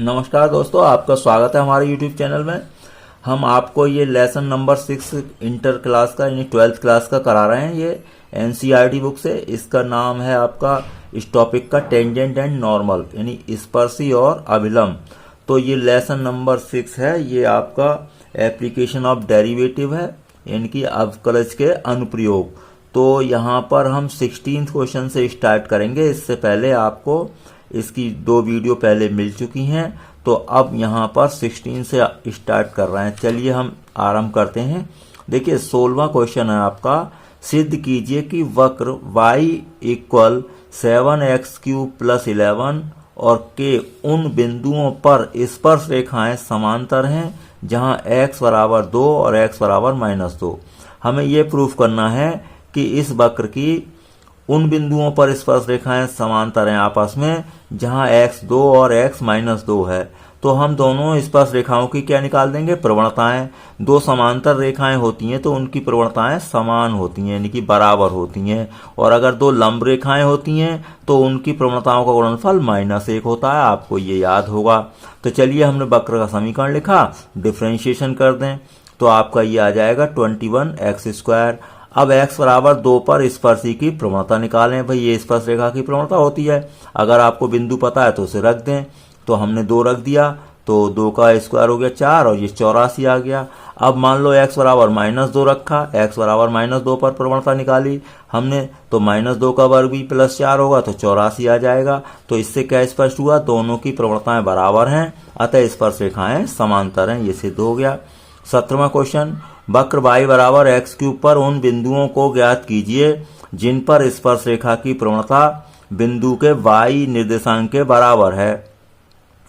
नमस्कार दोस्तों, आपका स्वागत है हमारे YouTube चैनल में। हम आपको ये लेसन नंबर 6 इंटर क्लास का यानी 12th क्लास का करा रहे हैं। ये NCERT बुक से। इसका नाम है आपका इस टॉपिक का टेंजेंट एंड नॉर्मल यानी स्पर्शी और अभिलंब। तो ये लेसन नंबर 6 है। ये आपका एप्लीकेशन ऑफ डेरिवेटिव है यानी कि अवकलज के अनुप्रयोग। तो यहाँ पर हम 16th क्वेश्चन से स्टार्ट करेंगे। इससे पहले आपको इसकी 2 वीडियो पहले मिल चुकी हैं, तो अब यहाँ पर 16 से स्टार्ट कर रहे हैं। चलिए हम आरंभ करते हैं। देखिए 16वां क्वेश्चन है आपका, सिद्ध कीजिए कि वक्र y इक्वल 7x³ + 11 और के उन बिंदुओं पर स्पर्श रेखाएं समांतर हैं जहां x बराबर 2 और x बराबर -2। हमें यह प्रूफ करना है कि इस वक्र की उन बिंदुओं पर स्पर्श रेखाएं समांतर हैं आपस में जहां x 2 और x -2 है। तो हम दोनों स्पर्श रेखाओं की क्या निकाल देंगे, प्रवणताएं। दो समांतर रेखाएं होती हैं तो उनकी प्रवणताएं समान होती हैं यानी कि बराबर होती हैं। और अगर दो लंब रेखाएं होती हैं तो उनकी प्रवणताओं का गुणनफल -1 होता है। आपको ये याद होगा। तो चलिए हमने वक्र का समीकरण लिखा, डिफरेंशिएशन कर दें तो आपका ये आ जाएगा 21x²। अब x बराबर 2 पर स्पर्शी की प्रवणता निकालें। भाई ये स्पर्श रेखा की प्रवणता होती है। अगर आपको बिंदु पता है तो उसे रख दें। तो हमने 2 रख दिया तो 2 का स्क्वायर हो गया 4 और ये 84 आ गया। अब मान लो x बराबर -2 रखा, x बराबर -2 पर प्रवणता निकाली हमने, तो -2 का वर्ग भी +4 होगा तो 84 आ जाएगा। तो इससे क्या स्पष्ट हुआ, दोनों की प्रवणताएं बराबर हैं, अतः स्पर्श रेखाएं समांतर हैं। ये सिद्ध हो गया। 17वां क्वेश्चन, वक्र y बराबर x³ पर उन बिंदुओं को ज्ञात कीजिए जिन पर स्पर्श रेखा की प्रवणता बिंदु के y निर्देशांक के बराबर है।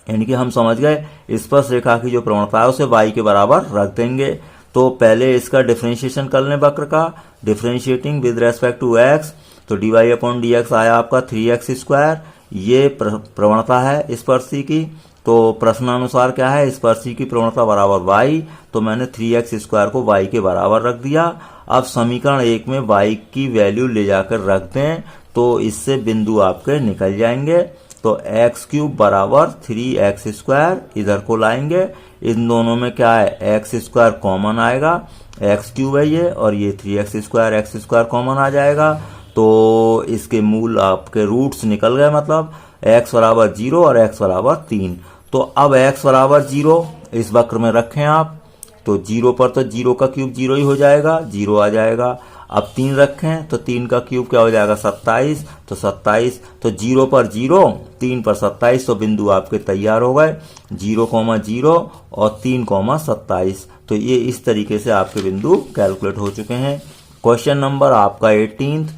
यानी कि हम समझ गए स्पर्श रेखा की जो प्रवणता है उसे y के बराबर रख देंगे। तो पहले इसका डिफरेंशिएशन कर लें वक्र का, differentiating with respect to x। तो dy/dx आया आपका 3x²। ये प्रवणता है स्पर्शी की। तो प्रश्नानुसार क्या है, स्पर्शी की प्रवणता बराबर y। तो मैंने 3x² को y के बराबर रख दिया। अब समीकरण 1 में y की वैल्यू ले जाकर रख दें तो इससे बिंदु आपके निकल जाएंगे। तो x³ बराबर 3x², इधर को लाएंगे। इन दोनों में क्या है, x² कॉमन आएगा, x³ है ये और ये 3x², x² कॉमन आ जाएगा। तो इसके मूल आपके रूट्स निकल गए, मतलब x बराबर 0 और x बराबर 3। तो अब x बराबर 0 इस वक्र में रखें आप, तो 0 पर तो 0 का क्यूब 0 ही हो जाएगा, 0 आ जाएगा। अब 3 रखें तो 3 का क्यूब क्या हो जाएगा, 27। तो 27, तो 0 पर 0, 3 पर 27। तो बिंदु आपके तैयार हो गए, 0,0 और 3,27। तो ये इस तरीके से आपके बिंदु कैलकुलेट हो चुके हैं। क्वेश्चन नंबर आपका 18।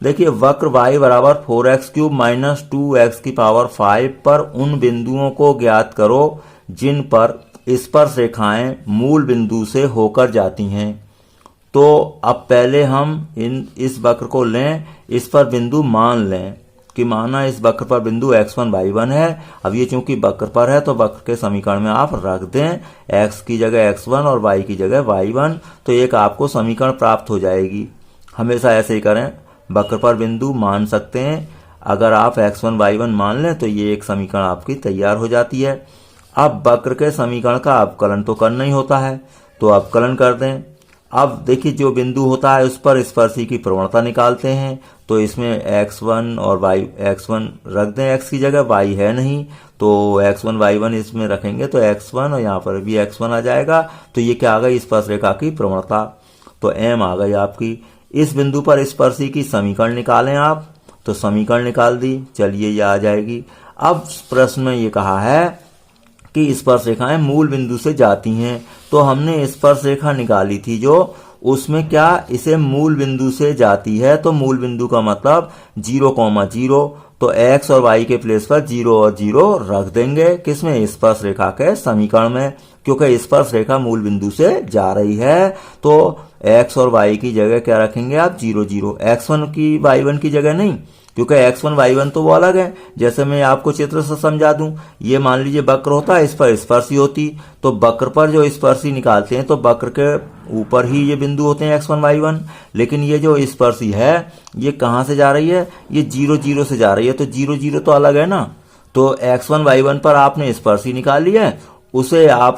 देखिए वक्र y बराबर 4x³ - 2x⁵ पर उन बिंदुओं को ज्ञात करो जिन पर स्पर्श रेखाएं मूल बिंदु से होकर जाती हैं। तो अब पहले हम इस वक्र को लें, इस पर बिंदु मान लें कि माना इस वक्र पर बिंदु x1 y1 है। अब ये चूंकि वक्र पर है तो वक्र के समीकरण में आप रख दें x की जगह x1 और y की जगह y1। तो एक आपको समीकरण प्राप्त हो जाएगी। हमेशा ऐसे ही करें, वक्र पर बिंदु मान सकते हैं। अगर आप x1 y1 मान लें तो ये एक समीकरण आपकी तैयार हो जाती है। अब वक्र के समीकरण का अवकलन तो करना ही होता है, तो अवकलन कर दें। अब देखिए जो बिंदु होता है उस पर स्पर्शी की प्रवणता निकालते हैं। तो इसमें x1 और x1 रख दें, x की जगह y है नहीं तो x1 y1 इसमें रखेंगे तो x1 और यहाँ पर भी x1 आ जाएगा। तो ये क्या आ गई, स्पर्श रेखा की प्रवणता। तो m आ गई आपकी। इस बिंदु पर स्पर्शी की समीकरण निकालें आप, तो समीकरण निकाल दी, चलिए ये आ जाएगी। अब प्रश्न में ये कहा है कि स्पर्श रेखाएं मूल बिंदु से जाती हैं। तो हमने स्पर्श रेखा निकाली थी जो, उसमें क्या इसे मूल बिंदु से जाती है। तो मूल बिंदु का मतलब 0,0। तो x और y के प्लेस पर 0 और 0 रख देंगे, किसमें, स्पर्श रेखा के समीकरण में, क्योंकि स्पर्श रेखा मूल बिंदु से जा रही है। तो x और y की जगह क्या रखेंगे आप, 0 0। x1 की y1 की जगह नहीं, क्योंकि x1 y1 तो वो अलग है। जैसे मैं आपको चित्र से समझा दूं, ये मान लीजिए वक्र होता है, इस पर स्पर्शी होती, तो वक्र पर जो स्पर्शी निकालते हैं तो वक्र के ऊपर ही ये बिंदु होते हैं x1 y1। लेकिन ये जो स्पर्शी है ये कहां से जा रही है, ये 0 0 से जा रही है। तो 0 0 तो अलग है ना, तो x1 y1 पर आपने स्पर्शी निकाल लिया है, उसे आप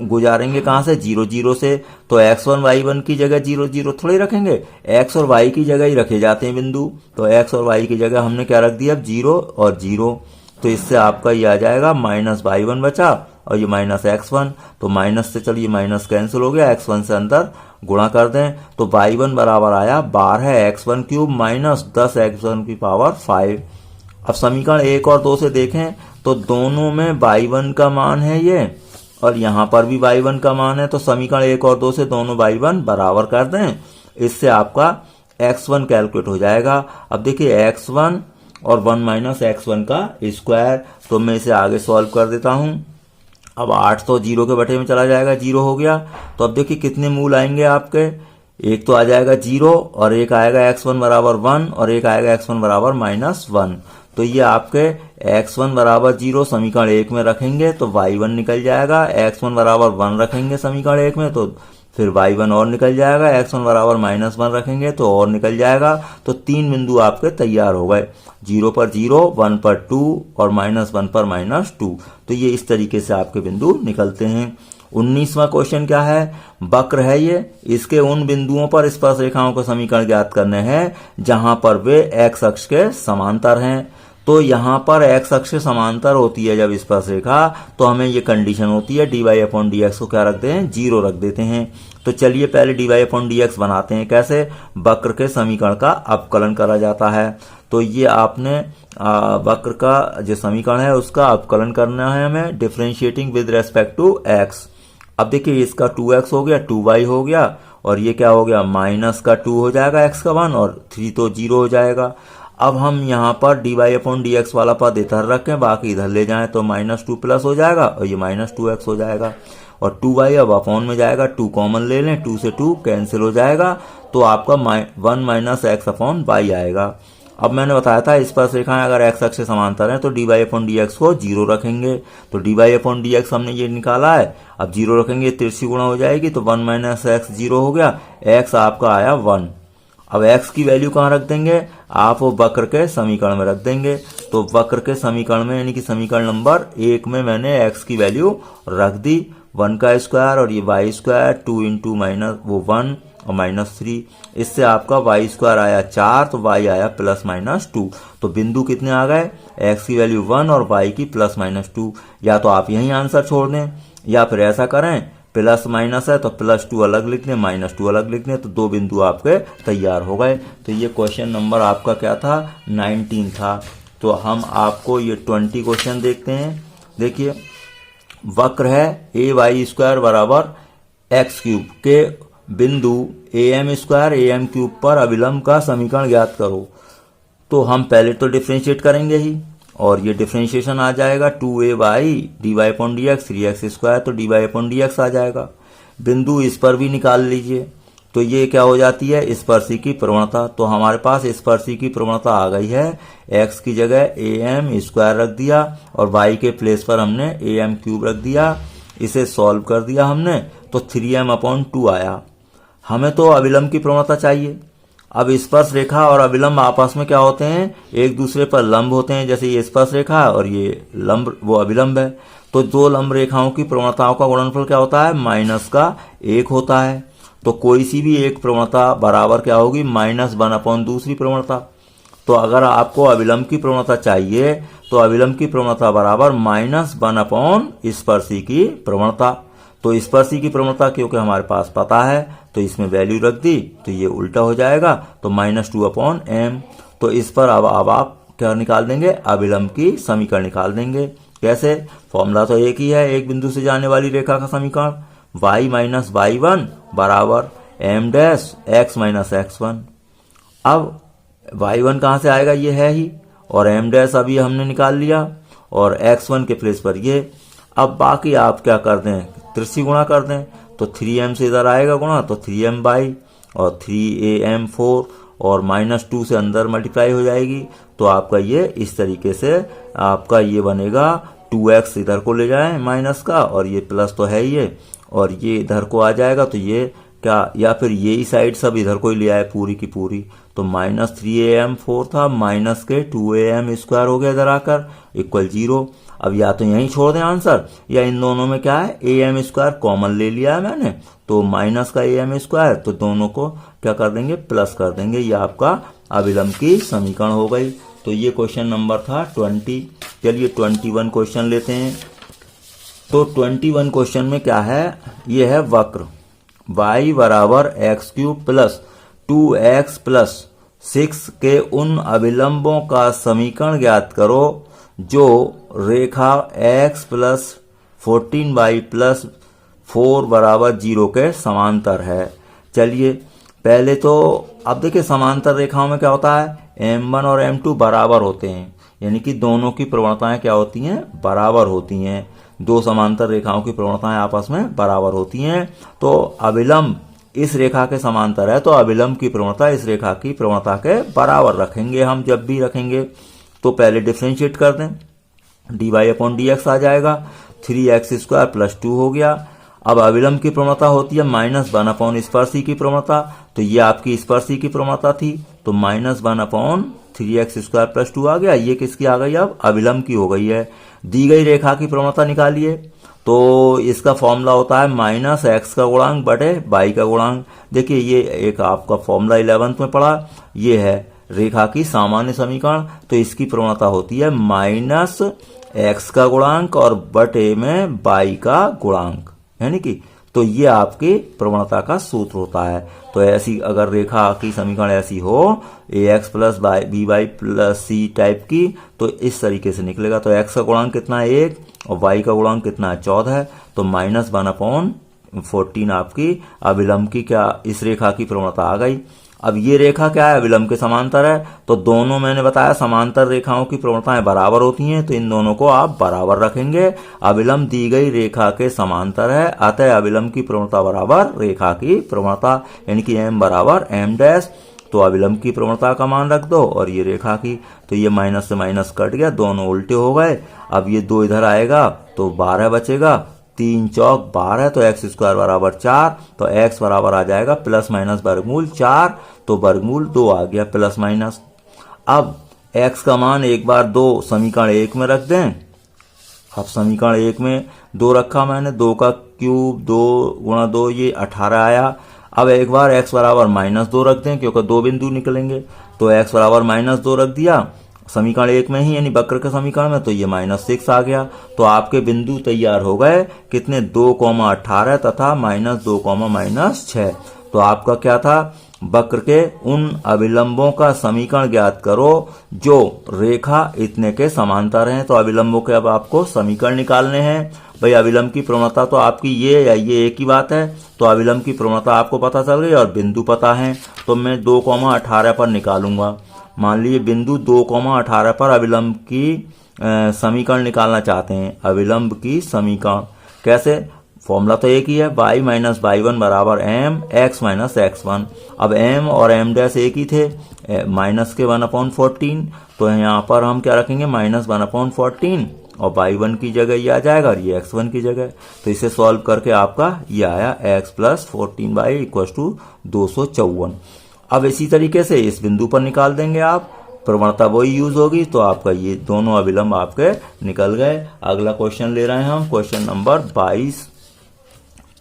गुजारेंगे कहाँ से, 0 0 से। तो x1 y1 की जगह 0 0 थोड़े रखेंगे, x और y की जगह ही रखे जाते हैं बिंदु। तो x और y की जगह हमने क्या रख दिया, 0 और 0। तो इससे आपका ये आ जाएगा माइनस y1 बचा और ये माइनस x1। तो माइनस से चलिए माइनस कैंसिल हो गया, x1 से अंदर गुणा कर दें तो y1 बराबर आया 12 x1 क्यूब माइनस 10 x1 की पावर 5। अब समीकरण 1 और 2 से देखें तो दोनों में y1 का मान है ये, और यहाँ पर भी y1 का मान है। तो समीकरण 1 और 2 से दोनों y1 बराबर कर दें, इससे आपका x1 कैलकुलेट हो जाएगा। अब देखिए x1 और 1 माइनस x1 का स्क्वायर, तो मैं इसे आगे सॉल्व कर देता हूँ। अब 8 तो 0 के बटे में चला जाएगा, 0 हो गया। तो अब देखिए कितने मूल आएंगे आपके, एक तो आ जाएगा 0 और एक आएगा x1 बराबर 1 और एक आएगा x1 बराबर माइनस 1। तो ये आपके x1 बराबर 0 समीकरण 1 में रखेंगे तो y1 निकल जाएगा, x1 बराबर 1 रखेंगे समीकरण 1 में तो फिर y1 और निकल जाएगा, x1 बराबर माइनस 1 रखेंगे तो और निकल जाएगा। तो 3 बिंदु आपके तैयार हो गए, 0 पर 0, 1 पर 2 और माइनस 1 पर माइनस 2। तो ये इस तरीके से आपके बिंदु निकलते हैं। 19वां क्वेश्चन क्या है, वक्र है ये, इसके उन बिंदुओं पर स्पर्श रेखाओं का समीकरण ज्ञात करने हैं जहां पर वे x अक्ष के समांतर हैं। तो यहाँ पर x अक्ष से समांतर होती है जब स्पर्श रेखा, तो हमें ये कंडीशन होती है dy/dx को क्या रखते हैं, 0 रख देते हैं। तो चलिए पहले dy/dx बनाते हैं। कैसे, वक्र के समीकरण का अवकलन करा जाता है। तो ये आपने वक्र का जो समीकरण है उसका अवकलन करना है हमें, differentiating with respect to x। अब देखिए इसका 2x हो गया, 2y हो गया और ये क्या हो गया, माइनस का 2 हो जाएगा x का 1 और 3 तो 0 हो जाएगा। अब हम यहाँ पर dy/dx वाला पद इधर रखें, बाकी इधर ले जाएं तो माइनस 2 प्लस हो जाएगा और ये माइनस 2x हो जाएगा और 2y अब अपॉन में जाएगा, 2 कॉमन ले लें, 2 से 2 कैंसिल हो जाएगा तो आपका 1 माइनस x अपॉन y आएगा। अब मैंने बताया था स्पर्श रेखाएं अगर x अक्ष से समांतर हैं तो dy/dx को 0 रखेंगे। तो dy/dx हमने ये निकाला है, अब 0 रखेंगे, तिरछी गुणा हो जाएगी तो 1 माइनस x 0 हो गया, x आपका आया 1। अब x की वैल्यू कहाँ रख देंगे, आप वो वक्र के समीकरण में रख देंगे। तो वक्र के समीकरण में यानी कि समीकरण नंबर 1 में मैंने x की वैल्यू रख दी, 1 का स्क्वायर और ये y स्क्वायर, 2 इंटू माइनस वो 1 और माइनस 3। इससे आपका y स्क्वायर आया 4 तो y आया प्लस माइनस 2। तो बिंदु कितने आ गए, x की वैल्यू 1 और y की प्लस माइनस 2। या तो आप यही आंसर छोड़ दें या फिर ऐसा करें, प्लस माइनस है तो प्लस 2 अलग लिख दें, माइनस 2 अलग लिख दें, तो 2 बिंदु आपके तैयार हो गए। तो ये क्वेश्चन नंबर आपका क्या था, 19 था। तो हम आपको ये 20 क्वेश्चन देखते हैं। देखिए वक्र है ay स्क्वायर बराबर x क्यूब के बिंदु am स्क्वायर am क्यूब पर अभिलंब का समीकरण ज्ञात करो। तो हम पहले तो डिफरेंशिएट करेंगे ही और ये डिफरेंशिएशन आ जाएगा 2ay dy/dx 3x स्क्वायर, तो dy/dx आ जाएगा। बिंदु इस पर भी निकाल लीजिए, तो ये क्या हो जाती है, स्पर्शी की प्रवणता। तो हमारे पास स्पर्शी की प्रवणता आ गई है, x की जगह am स्क्वायर रख दिया और y के प्लेस पर हमने am क्यूब रख दिया। इसे सॉल्व कर दिया हमने तो 3m/2 आया। हमें तो अभिलंब की प्रवणता चाहिए। अब स्पर्श रेखा और अभिलंब आपस में क्या होते हैं, एक दूसरे पर लंब होते हैं। जैसे ये स्पर्श रेखा और ये लंब वो अभिलंब है, तो दो लंब रेखाओं की प्रवणताओं का गुणनफल क्या होता है, माइनस का 1 होता है। तो कोई सी भी एक प्रवणता बराबर क्या होगी, -1 अपॉन दूसरी प्रवणता। तो अगर आपको अभिलंब की प्रवणता चाहिए तो अभिलंब की प्रवणता बराबर -1 अपॉन स्पर्शी की प्रवणता। तो स्पर्शी की प्रवणता क्योंकि हमारे पास पता है तो इसमें वैल्यू रख दी, तो ये उल्टा हो जाएगा, तो -2 अपॉन m। तो इस पर अब आप क्या निकाल देंगे, अभिलंब की समीकरण निकाल देंगे। कैसे, फॉर्मूला तो एक ही है, एक बिंदु से जाने वाली रेखा का समीकरण, y माइनस y1 बराबर m dash x minus x1। अब y1 कहाँ से आएगा, ये है ही, और m डैश अभी हमने निकाल लिया और x1 के प्लेस पर ये। अब बाकी आप क्या कर दें, तिरछी गुणा कर दें, तो 3m से इधर आएगा गुणा, तो 3m/, और 3am4 और -2 से अंदर मल्टीप्लाई हो जाएगी। तो आपका ये इस तरीके से आपका ये बनेगा, 2x इधर को ले जाएं माइनस का, और ये प्लस तो है ये, और ये इधर को आ जाएगा, तो ये क्या, या फिर ये ही साइड सब इधर को ही ले आए पूरी की पूरी, तो -3am4 था, माइनस के 2am स्क्वायर हो गया इधर आकर इक्वल 0। अब या तो यहीं छोड़ दें आंसर, या इन दोनों में क्या है am स्क्वायर कॉमन ले लिया है मैंने, तो माइनस का am स्क्वायर, तो दोनों को क्या कर देंगे प्लस कर देंगे। ये आपका अविलंब की समीकरण हो गई। तो ये क्वेश्चन नंबर था 20। चलिए 21 क्वेश्चन लेते हैं। तो 21 क्वेश्चन में क्या है, ये है वक्र y बराबर x³ प्लस 2x प्लस 6 के उन अविलंबों का समीकरण ज्ञात करो जो रेखा x प्लस 14y प्लस 4 बराबर 0 के समांतर है। चलिए पहले तो अब देखिए समांतर रेखाओं में क्या होता है, m1 और m2 बराबर होते हैं, यानी कि दोनों की प्रवणताएं क्या होती हैं, बराबर होती हैं। दो समांतर रेखाओं की प्रवणताएं आपस में बराबर होती हैं। तो अविलंब इस रेखा के समांतर है, तो अविलंब की प्रवणता इस रेखा की प्रवणता के बराबर रखेंगे हम जब भी रखेंगे। तो पहले डिफरेंशिएट कर दें, dy/dx आ जाएगा, 3x² प्लस 2 हो गया। अब अविलंब की प्रवणता होती है -1/, स्पर्शी की प्रवणता, तो ये आपकी स्पर्शी की प्रवणता थी, तो -1/3x² प्लस 2 आ गया। ये किसकी आ गई, अब अविलंब की हो गई है। दी गई रेखा की प्रवणता निकालिए, तो इसका फॉर्मूला होता है -x का गुणांक बटे y का गुणांक। देखिए ये एक आपका फॉर्मूला 11th में पढ़ा, ये है रेखा की सामान्य समीकरण, तो इसकी प्रवणता होती है -x का गुणांक और बटे में y का गुणांक, यानी कि तो ये आपकी प्रवणता का सूत्र होता है। तो ऐसी अगर रेखा की समीकरण ऐसी हो ax plus by plus c type की, तो इस तरीके से निकलेगा। तो x का गुणांक कितना है 1 और y का गुणांक कितना है 14 है, तो -1/14 आपकी अविलंब की क्या इस रेखा की प्रवणता आ गई। अब ये रेखा क्या है, अविलंब के समांतर है, तो दोनों मैंने बताया समांतर रेखाओं की प्रवणताएं बराबर होती हैं, तो इन दोनों को आप बराबर रखेंगे। अविलंब दी गई रेखा के समांतर है, अतः अविलंब की प्रवणता बराबर रेखा की प्रवणता, यानी कि m बराबर m'। तो अविलंब की प्रवणता का मान रख दो और ये रेखा की, तो ये माइनस से माइनस कट गया, दोनों उल्टे हो गए। अब ये 2 इधर आएगा तो 12 बचेगा, 3 चौक 12, तो x² बराबर 4, तो x बराबर आ जाएगा प्लस माइनस वर्गमूल 4, तो वर्गमूल 2 आ गया प्लस माइनस। अब x का मान एक बार 2 समीकरण 1 में रख दें। अब समीकरण 1 में 2 रखा मैंने, 2 का क्यूब 2 गुणा 2 ये 18 आया। अब एक बार x बराबर -2 रख दें, क्योंकि 2 बिंदु निकलेंगे, तो x बराबर -2 रख दिया समीकरण 1 में ही, यानी वक्र के समीकरण में, तो ये -6 आ गया। तो आपके बिंदु तैयार हो गए कितने, 2,18 तथा -2,-6। तो आपका क्या था, वक्र के उन अविलंबों का समीकरण ज्ञात करो जो रेखा इतने के समांतर हैं। तो अविलंबों के अब आपको समीकरण निकालने हैं। भाई अविलंब की प्रवणता तो आपकी ये या ये एक ही बात है, तो अविलंब की प्रवणता आपको पता चल गई और बिंदु पता है, तो मैं 2,18 पर निकालूंगा। मान लीजिए बिंदु 2,18 पर अविलंब की समीकरण निकालना चाहते हैं। अविलंब की समीकरण कैसे, फॉर्मूला तो एक ही है, y माइनस y1 बराबर m x माइनस x1। अब m और m' एक ही थे, माइनस के 1/14, तो यहाँ पर हम क्या रखेंगे -1/14 और y1 की जगह ये आ जाएगा और ये x1 की जगह। तो इसे सॉल्व करके आपका ये आया x plus 14y equal to 254। अब इसी तरीके से इस बिंदु पर निकाल देंगे आप, प्रवणता वही यूज होगी, तो आपका ये दोनों अविलंब आपके निकल गए। अगला क्वेश्चन ले रहे हैं हम, क्वेश्चन नंबर 22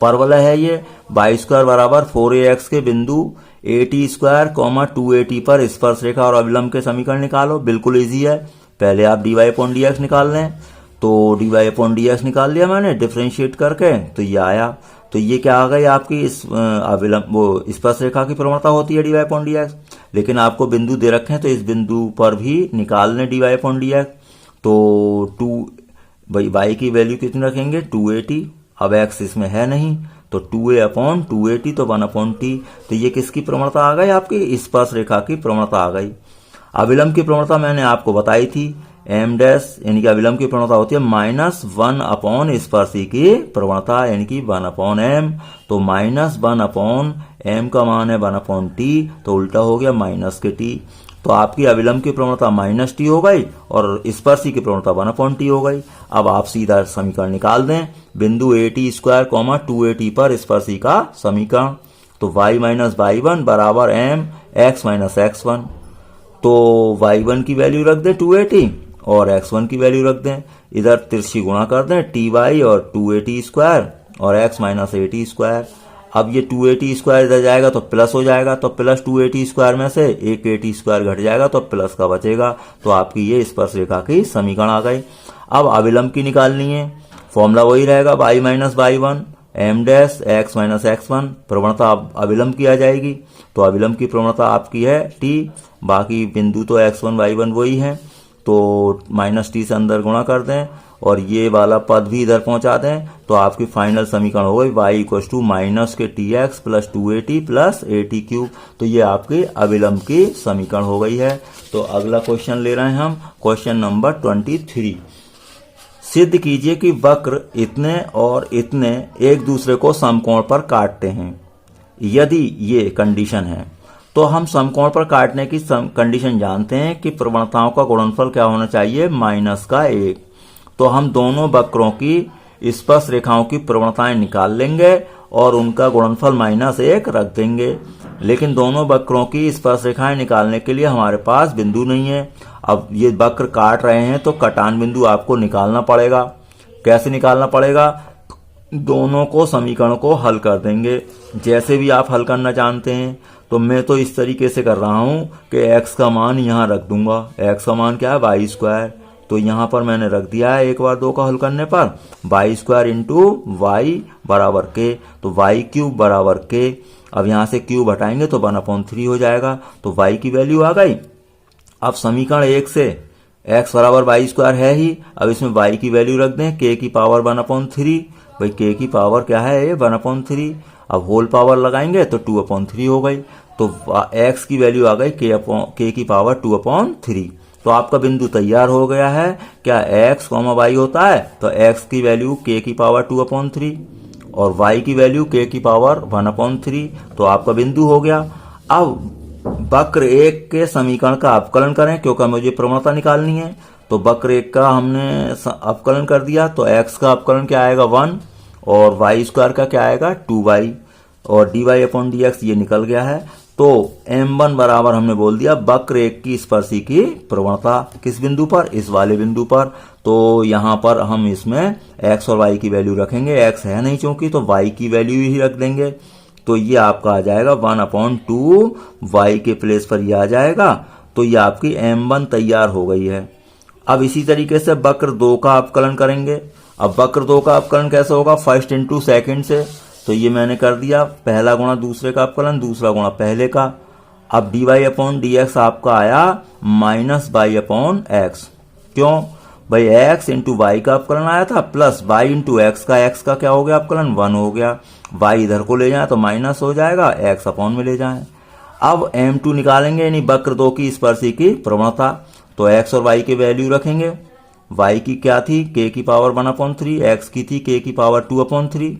परवलय है ये। y² बराबर 4ax के बिंदु at², 2at पर स्पर्श रेखा और अविलंब के समीकरण निकालो। बिल्कुल इजी है, पहले आप dy/dx निकाल लें। तो dy/dx निकाल लिया मैंने डिफरेंशिएट करके, तो ये आया। तो ये क्या आ गई आपकी इस अविलंब वो स्पर्श रेखा की प्रवणता होती है dy/dx, लेकिन आपको बिंदु दे रखे हैं तो इस बिंदु पर भी निकाल लें dy/dx। तो 2 y की वैल्यू कितनी रखेंगे 2at, अब x इसमें है नहीं, तो 2a/2at, तो 1/t। तो ये किसकी प्रवणता आ गई आपकी स्पर्श रेखा की प्रवणता आ गई। अविलंब की प्रवणता मैंने आपको बताई थी, m' यानी कि अविलंब की प्रवणता होती है -1/, स्पर्शी की प्रवणता यानी कि 1/m। तो -1/m का मान है 1/t, तो उल्टा हो गया माइनस के t। तो आपकी अविलंब की प्रवणता -t हो गई और स्पर्शी की प्रवणता 1/t हो गई। अब आप सीधा समीकरण निकाल दें, बिंदु at², 2at पर स्पर्शी का समीकरण। तो y माइनस y1 बराबर m x माइनस x1, तो y1 की वैल्यू रख दें 280 और x1 की वैल्यू रख दें, इधर तिरछी गुणा कर दें ty और 280 स्क्वायर और x माइनस 80 स्क्वायर। अब ये 280 स्क्वायर इधर जाएगा तो प्लस हो जाएगा, तो प्लस 280 स्क्वायर में से एक 80 स्क्वायर घट जाएगा तो प्लस का बचेगा। तो आपकी ये स्पर्शरेखा की समीकरण आ गई। अब अविलंब की निकालनी है, फॉर्मूला वही रहेगा y minus y1 m dash x minus x1, प्रवणता अविलंब की आ जाएगी। तो अविलंब की प्रवणता आपकी है t, बाकी बिंदु तो x1 y1 वही है, तो माइनस टी से अंदर गुणा कर दें और ये वाला पद भी इधर पहुंचा दें, तो आपकी फाइनल समीकरण हो गई y इक्वल्स टू माइनस के tx प्लस 280 प्लस 80 क्यूब। तो ये आपकी अविलंब की समीकरण हो गई है। तो अगला क्वेश्चन ले रहे हैं हम, क्वेश्चन नंबर 23। सिद्ध कीजिए कि वक्र इतने और इतने एक दूसरे को समकोण पर काटते हैं। यदि ये कंडीशन है तो हम समकोण पर काटने की कंडीशन जानते हैं कि प्रवणताओं का गुणनफल क्या होना चाहिए, माइनस का 1। तो हम दोनों वक्रों की स्पर्श रेखाओं की प्रवणताएं निकाल लेंगे और उनका गुणनफल -1 रख देंगे। लेकिन दोनों वक्रों की स्पर्श रेखाएं निकालने के लिए हमारे पास बिंदु नहीं है। अब ये वक्र काट रहे हैं तो कटान बिंदु आपको निकालना पड़ेगा। कैसे निकालना पड़ेगा, दोनों को समीकरण को हल कर देंगे, जैसे भी आप हल करना जानते हैं। तो मैं तो इस तरीके से कर रहा हूं कि x का मान यहां रख दूंगा। x का मान क्या है, वाई स्क्वायर, तो यहां पर मैंने रख दिया है 1 बार 2 का हल करने पर वाई स्क्वायर इंटू वाई बराबर के, तो वाई क्यूब बराबर के। अब यहां से क्यूब हटाएंगे तो 1/3 हो जाएगा, तो y की वैल्यू आ गई। अब समीकरण 1 से x बराबर वाई स्क्वायर है ही, अब इसमें y की वैल्यू रख दें k की पावर 1/3। भाई k की पावर क्या है, ये 1/3। अब होल पावर लगाएंगे तो 2/3 हो गई, तो x की वैल्यू आ गई k की पावर 2/3। तो आपका बिंदु तैयार हो गया है। क्या x, y होता है तो x की वैल्यू k की पावर 2/3 और y की वैल्यू k की पावर 1/3, तो आपका बिंदु हो गया। अब वक्र 1 के समीकरण का अवकलन करें, क्योंकि मुझे प्रवणता निकालनी है। तो वक्र 1 का हमने अवकलन कर दिया, तो x का अवकलन क्या आएगा 1 और वाई स्क्वायर का क्या आएगा 2y और dy/dx ये निकल गया है। तो m1 बराबर हमने बोल दिया वक्र 1 की स्पर्शी की प्रवणता, किस बिंदु पर, इस वाले बिंदु पर। तो यहां पर हम इसमें x और y की वैल्यू रखेंगे, x है नहीं चूंकि, तो y की वैल्यू ही रख देंगे। तो ये आपका आ जाएगा 1/2 y के प्लेस पर ये आ जाएगा। तो ये आपकी m1 तैयार हो गई है। अब इसी तरीके से वक्र 2 का अवकलन करेंगे। अब वक्र 2 का अवकलन कैसे होगा, फर्स्ट इंटू सेकेंड से। तो ये मैंने कर दिया, पहला गुणा दूसरे का अवकलन, दूसरा गुणा पहले का। अब dy/dx आपका आया -y/x। क्यों भाई, x इंटू वाई का अवकलन आया था प्लस y इंटू x का क्या हो गया अवकलन, 1 हो गया। y इधर को ले जाए तो माइनस हो जाएगा, x अपॉन में ले जाए। अब m2 निकालेंगे, यानी वक्र 2 की स्पर्शी की प्रवणता। तो x और y की वैल्यू रखेंगे। y की क्या थी, k की पावर 1/3, x की थी k की पावर 2/3।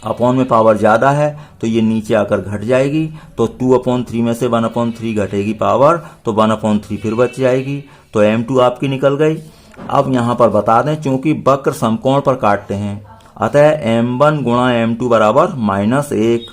अपॉन में पावर ज्यादा है तो ये नीचे आकर घट जाएगी, तो 2/3 में से 1/3 घटेगी पावर, तो 1/3 फिर बच जाएगी। तो m2 आपकी निकल गई। अब यहां पर बता दें, चूंकि वक्र समकोण पर काटते हैं, अतः m1 गुणा m2 बराबर -1।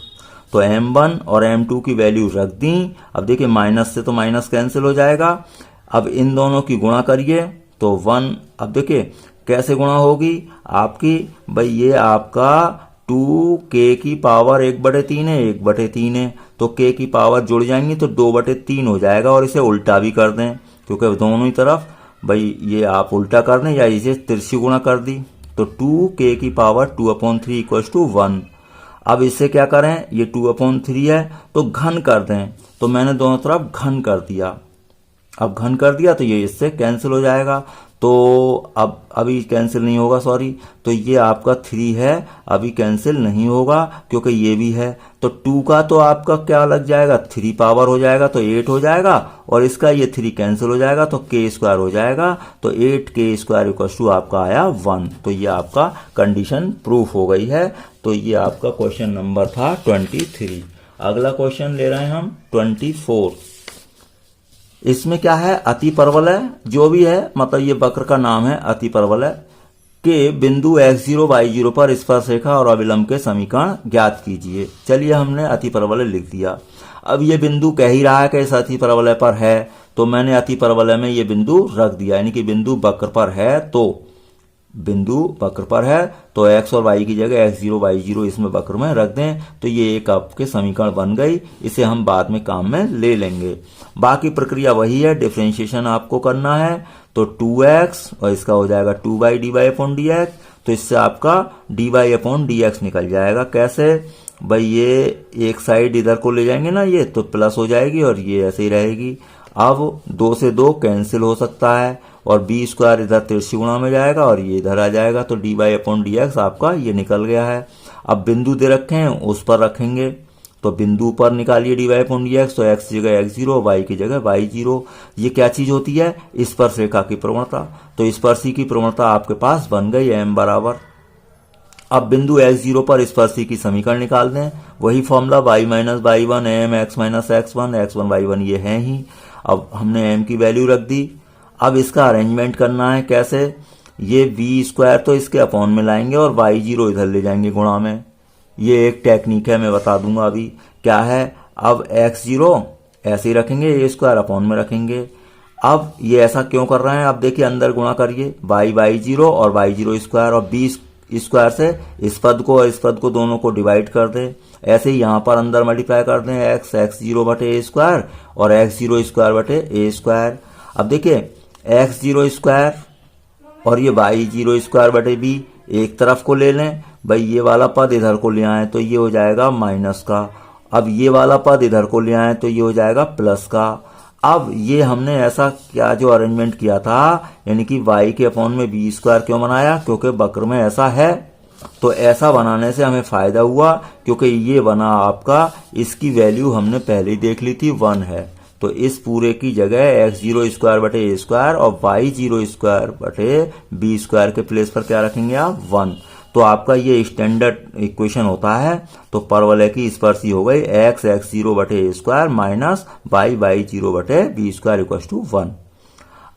तो m1 और m2 की वैल्यू रख दी। अब देखिए माइनस से तो माइनस कैंसिल हो जाएगा। अब इन दोनों की गुणा करिए तो 1। अब देखिए कैसे गुणा होगी आपकी, भाई ये आपका 2k की पावर 1/3 है, 1/3 है, तो k की पावर जुड़ जाएंगी तो 2/3 हो जाएगा। और इसे उल्टा भी कर दें, क्योंकि दोनों ही तरफ भाई ये आप उल्टा कर दें या इसे तिरछी गुणा कर दी, तो 2k की पावर 2/3 इक्वल्स टू 1। अब इससे क्या करें, ये 2/3 है तो घन कर दें, तो मैंने दोनों तरफ घन कर दिया। अब घन कर दिया तो ये इससे कैंसिल हो जाएगा, तो अब अभी कैंसिल नहीं होगा, सॉरी। तो ये आपका 3 है, अभी कैंसिल नहीं होगा क्योंकि ये भी है। तो 2 का तो आपका क्या लग जाएगा, 3 पावर हो जाएगा तो 8 हो जाएगा, और इसका ये 3 कैंसिल हो जाएगा तो k स्क्वायर हो जाएगा। तो 8k स्क्वायर इक्वल्स टू आपका आया 1। तो ये आपका कंडीशन प्रूफ हो गई है। तो ये आपका क्वेश्चन नंबर था 23। अगला क्वेश्चन ले रहे हैं हम 24। इसमें क्या है, अति परवलय है, जो भी है, मतलब ये वक्र का नाम है अति परवलय के बिंदु x0 y0 पर स्पर्श रेखा और अविलंब के समीकरण ज्ञात कीजिए। चलिए हमने अति परवलय लिख दिया। अब ये बिंदु कह ही रहा है कि इस अति परवलय पर है, तो मैंने अति परवलय में ये बिंदु रख दिया, यानी कि बिंदु वक्र पर है, तो बिंदु वक्र पर है तो x और y की जगह x0 y0 इसमें वक्र में रख दें, तो ये एक आपके समीकरण बन गई। इसे हम बाद में काम में ले लेंगे। बाकी प्रक्रिया वही है, डिफरेंशिएशन आपको करना है, तो 2x और इसका हो जाएगा 2y dy अपॉन dx, तो इससे आपका dy अपॉन dx निकल जाएगा। कैसे भाई, ये एक साइड इधर को ले जाएंगे ना, ये तो प्लस हो जाएगी और ये ऐसे ही रहेगी। अब 2 से 2 कैंसिल हो सकता है और बी स्क्वायर इधर तिरछी गुणा में जाएगा और ये इधर आ जाएगा, तो dy अपॉन dx आपका ये निकल गया है। अब बिंदु दे रखे हैं उस पर रखेंगे, तो बिंदु पर निकालिए dy अपॉन dx, तो x की जगह x0 y की जगह y0। ये क्या चीज होती है, स्पर्श रेखा की प्रवणता, तो स्पर्शी की प्रवणता आपके पास बन गई m बराबर। अब बिंदु x0 पर स्पर्शी की समीकरण निकाल दें, वही formula y minus y1 m x minus x1 x1 y1 ये है ही। अब हमने m की वैल्यू रख दी। अब इसका अरेंजमेंट करना है, कैसे, ये v स्क्वायर तो इसके अपॉन में लाएंगे और y0 इधर ले जाएंगे गुणा में। ये एक टेक्निक है, मैं बता दूंगा अभी क्या है। अब x0 ऐसे ही रखेंगे, a स्क्वायर अपॉन में रखेंगे। अब ये ऐसा क्यों कर रहे हैं, अब देखिए अंदर गुणा करिए y0 और y0 स्क्वायर और b स्क्वायर से इस पद को और इस पद को दोनों को डिवाइड कर दें। ऐसे ही यहाँ पर अंदर मल्टीप्लाई कर दें x0 बटे a स्क्वायर और x0 स्क्वायर बटे a स्क्वायर। अब देखिए x0 स्क्वायर और ये y0 स्क्वायर बटे b एक तरफ को ले लें, भाई ये वाला पद इधर को ले आए तो ये हो जाएगा माइनस का। अब ये वाला पद इधर को ले आए तो ये हो जाएगा प्लस का। अब ये हमने ऐसा क्या जो अरेंजमेंट किया था, यानी कि y के अपॉन में b स्क्वायर क्यों बनाया, क्योंकि वक्र में ऐसा है। तो ऐसा बनाने से हमें फायदा हुआ क्योंकि ये बना आपका, इसकी वैल्यू हमने पहले ही देख ली थी 1 है, तो इस पूरे की जगह x0 स्क्वायर बटे a स्क्वायर और y0 स्क्वायर बटे b स्क्वायर के प्लेस पर क्या रखेंगे आप 1। तो आपका ये स्टैंडर्ड इक्वेशन होता है। तो परवलय की स्पर्शी हो गई x0 बटे a स्क्वायर माइनस y0 बटे b स्क्वायर इक्वल टू 1।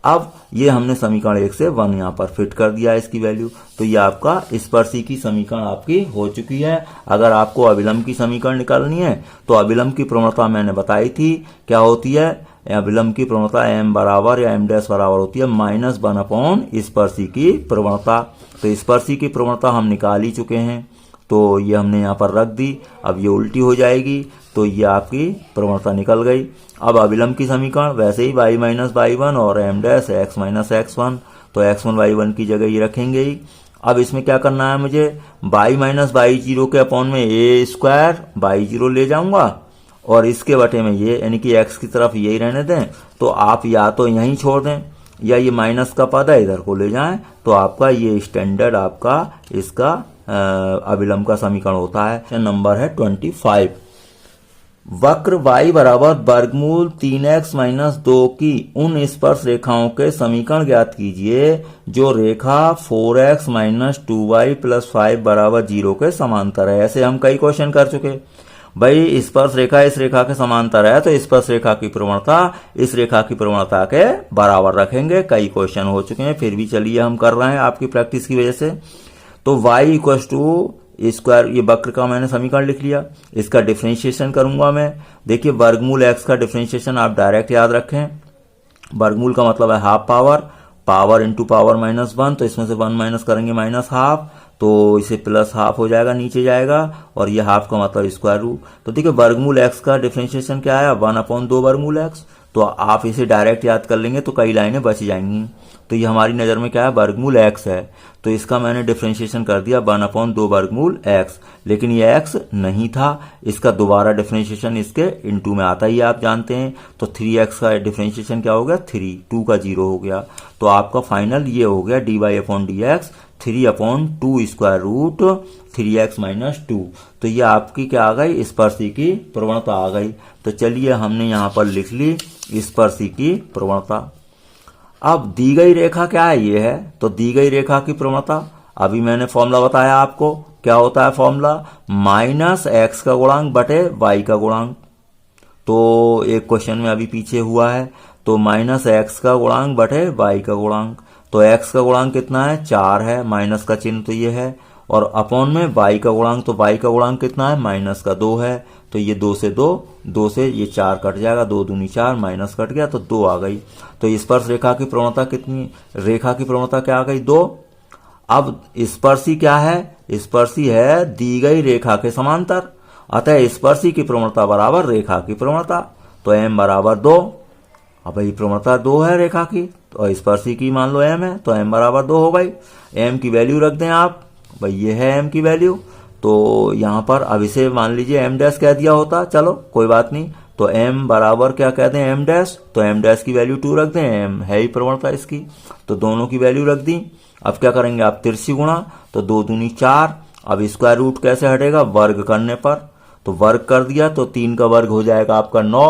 अब ये हमने समीकरण 1 से 1 यहाँ पर फिट कर दिया इसकी वैल्यू, तो ये आपका स्पर्शी की समीकरण आपकी हो चुकी है। अगर आपको अभिलंब की समीकरण निकालनी है तो अभिलंब की प्रवणता मैंने बताई थी क्या होती है, अभिलंब की प्रवणता m बराबर या m डैश बराबर होती है -1 अपॉन स्पर्शी की प्रवणता। तो स्पर्शी की प्रवणता हम निकाल ही चुके हैं, तो ये हमने यहाँ पर रख दी। अब ये उल्टी हो जाएगी तो ये आपकी प्रवणता निकल गई। अब अभिलंब की समीकरण वैसे ही y माइनस y1 और m dash x minus x1, तो x1 y1 की जगह ये रखेंगे ही। अब इसमें क्या करना है मुझे, y माइनस y0 के अपॉन में a स्क्वायर y0 ले जाऊंगा और इसके बटे में ये, यानी कि x की तरफ यही रहने दें। तो आप या तो यहीं छोड़ दें या ये माइनस का पद है इधर को ले जाएं, तो आपका ये स्टैंडर्ड आपका इसका अभिलंब का समीकरण होता है। नंबर है 25। वक्र y बराबर वर्गमूल 3x माइनस 2 की उन स्पर्श रेखाओं के समीकरण ज्ञात कीजिए जो रेखा 4x माइनस 2y प्लस 5 बराबर 0 के समांतर है। ऐसे हम कई क्वेश्चन कर चुके। भाई स्पर्श रेखा इस रेखा के समांतर है तो स्पर्श रेखा की प्रवणता इस रेखा की प्रवणता के बराबर रखेंगे। कई क्वेश्चन हो चुके हैं, फिर भी चलिए हम कर रहे हैं आपकी प्रैक्टिस की वजह से। तो y इक्वल टू स्क्वायर, ये वक्र का मैंने समीकरण लिख लिया, इसका डिफरेंशिएशन करूंगा मैं। देखिए वर्गमूल x का डिफरेंशिएशन आप डायरेक्ट याद रखें। वर्गमूल का मतलब है हाफ पावर इंटू पावर -1, तो इसमें से 1 माइनस करेंगे -हाफ, तो इसे प्लस हाफ हो जाएगा, नीचे जाएगा, और ये हाफ का मतलब स्क्वायर रूट। तो देखिए वर्गमूल x का डिफरेंशिएशन क्या है, 1/2 वर्गमूल x। तो आप इसे डायरेक्ट याद कर लेंगे तो कई लाइनें बच जाएंगी। तो ये हमारी नज़र में क्या है, वर्गमूल x है, तो इसका मैंने डिफरेंशिएशन कर दिया 1/2 वर्गमूल x। लेकिन ये x नहीं था, इसका दोबारा डिफरेंशिएशन इसके इनटू में आता ही आप जानते हैं। तो 3x का डिफरेंशिएशन क्या हो गया, 3, 2 का 0 हो गया। तो आपका फाइनल ये हो गया dy/dx 3/2 square root 3x minus 2। तो ये आपकी क्या आ गई, स्पर्शी की प्रवणता आ गई। तो चलिए हमने यहाँ पर लिख ली स्पर्शी की प्रवणता। अब दी गई रेखा क्या है, ये है, तो दी गई रेखा की प्रवणता अभी मैंने फॉर्मूला बताया आपको, क्या होता है फॉर्मूला, -x का गुणांक बटे y का गुणांक। तो एक क्वेश्चन में अभी पीछे हुआ है, तो -x का गुणांक बटे y का गुणांक। तो x का गुणांक कितना है, 4 है, माइनस का चिन्ह तो ये है, और अपॉन में y का गुणांक, तो y का गुणांक कितना है, माइनस का 2 है, तो ये 2 से ये 4 कट जाएगा, 2 दूनी 4, माइनस कट गया तो 2 आ गई। तो स्पर्श रेखा की प्रवणता कितनी, रेखा की प्रवणता क्या आ गई, 2। अब स्पर्शी क्या है, स्पर्शी है दी गई रेखा के समांतर, अतः स्पर्शी की प्रवणता बराबर रेखा की प्रवणता, तो m बराबर 2। अब भाई प्रवणता 2 है रेखा की, तो स्पर्शी की मान लो m है, तो m बराबर 2 हो गई। m की वैल्यू रख दें आप, भाई ये है m की वैल्यू, तो यहाँ पर अब इसे मान लीजिए m डैश कह दिया होता, चलो कोई बात नहीं, तो m बराबर क्या कहते हैं, m डैश, तो m डैश की वैल्यू 2 रख दें, m है ही प्रवणता इसकी, तो दोनों की वैल्यू रख दी। अब क्या करेंगे आप, तिरछी गुणा, तो 2 दूनी 4, अब स्क्वायर रूट कैसे हटेगा, वर्ग करने पर, तो वर्ग कर दिया तो 3 का वर्ग हो जाएगा आपका 9,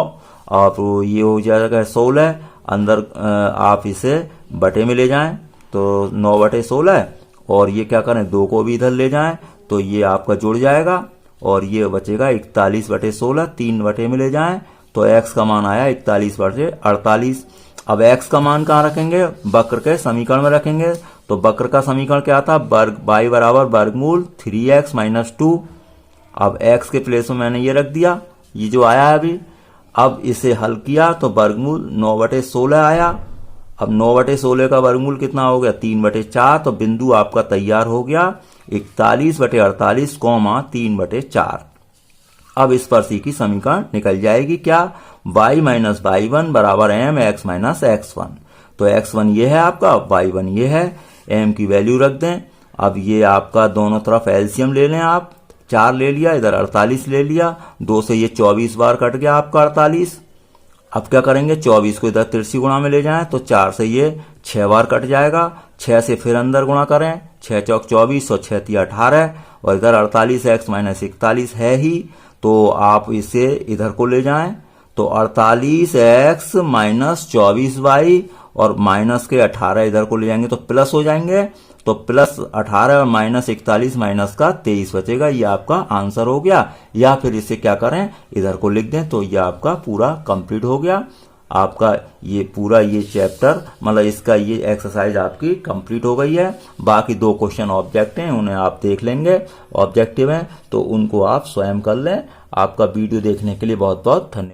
और ये हो जाएगा 16, अंदर आप इसे बटे में ले जाएं तो 9/16, और ये क्या करें, 2 को भी इधर ले जाएं तो ये आपका जुड़ जाएगा, और ये बचेगा 41/16, 3 बटे में ले जाएं तो x का मान आया 41/48। अब x का मान कहाँ रखेंगे, वक्र के समीकरण में रखेंगे, तो वक्र का समीकरण क्या था, वर्ग y बराबर वर्गमूल 3x - 2। अब x के प्लेस में मैंने ये रख दिया, ये जो आया है अभी, अब इसे हल किया तो वर्गमूल 9/16 आया। अब 9/16 का वर्गमूल कितना हो गया, 3/4, तो बिंदु आपका तैयार हो गया 41/48, 3/4। अब स्पर्शी की समीकरण निकल जाएगी क्या, y - y1 बराबर m x - x1, तो x1 ये है आपका, y1 ये है, m की वैल्यू रख दें। अब ये आपका दोनों तरफ एलसीएम ले लें आप, 4 ले लिया, इधर 48 ले लिया, 2 से ये 24 बार कट गया आपका 48। अब क्या करेंगे, 24 को इधर तिरछी गुणा में ले जाएं तो 4 से ये 6 बार कट जाएगा, 6 से फिर अंदर गुणा करें, 6 चौक 24 और 6 तिया 18, और इधर 48x - 41 है ही, तो आप इसे इधर को ले जाएं तो 48x - 24y, और माइनस के 18 इधर को ले जाएंगे तो प्लस हो जाएंगे, तो प्लस 18 और -41 माइनस का 23 बचेगा, ये आपका आंसर हो गया। या फिर इसे क्या करें, इधर को लिख दें, तो ये आपका पूरा कंप्लीट हो गया, आपका ये पूरा ये चैप्टर, मतलब इसका ये एक्सरसाइज आपकी कंप्लीट हो गई है। बाकी 2 क्वेश्चन ऑब्जेक्ट हैं, उन्हें आप देख लेंगे, ऑब्जेक्टिव हैं तो उनको आप स्वयं कर लें। आपका वीडियो देखने के लिए बहुत बहुत धन्यवाद।